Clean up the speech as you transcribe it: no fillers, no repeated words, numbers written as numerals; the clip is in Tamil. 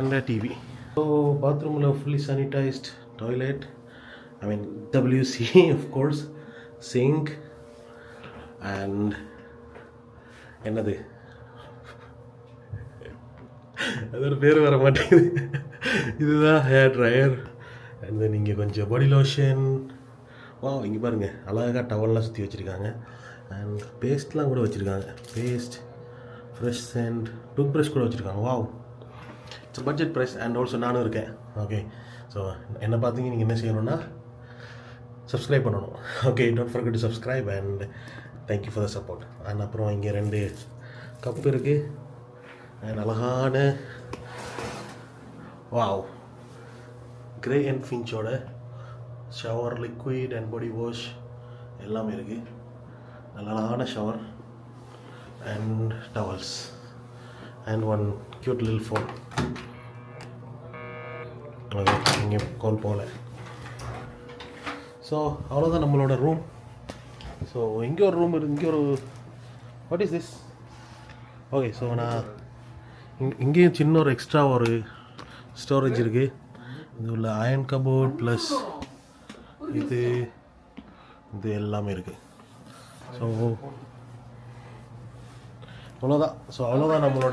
and a TV. So bathroom fully sanitized toilet. I mean WC of course, sink and என்னது அதோட பேர் வர மாட்டேங்குது. இதுதான் ஹேர் ட்ரையர். அண்ட் தென் இங்கே கொஞ்சம் பாடி லோஷன். வா இங்கே பாருங்கள் அழகாக டவல்லாம் சுற்றி வச்சுருக்காங்க. அண்ட் பேஸ்ட்லாம் கூட வச்சுருக்காங்க. Paste, fresh and tooth brush கூட வச்சுருக்காங்க. Wow, it's budget price. And also நானும் இருக்கேன். ஓகே, ஸோ என்ன பார்த்தீங்க நீங்கள் என்ன செய்யணும்னா சப்ஸ்கிரைப் பண்ணணும். Okay, don't forget to subscribe and thank you for the support. And அப்புறம் இங்கே 2 கப் இருக்குது. அண்ட் அழகான வாவ் கிரே அண்ட் ஃபின்ச்சோட shower liquid and body wash எல்லாமே இருக்குது. நல்ல அழகான shower and towels and one cute lil phone. Okay, இங்கே கால் போகல. ஸோ அவ்வளோதான் நம்மளோட ரூம். ஸோ இங்கே ஒரு ரூம் இருக்குது. இங்கே ஒரு what is this? Okay, so நான் இங்கேயும் சின்ன ஒரு எக்ஸ்ட்ரா ஒரு ஸ்டோரேஜ் இருக்குது. இது உள்ள அயன் கபோர்ட் ப்ளஸ் இது எல்லாமே இருக்குது. ஸோ அவ்வளோதான் நம்மளோட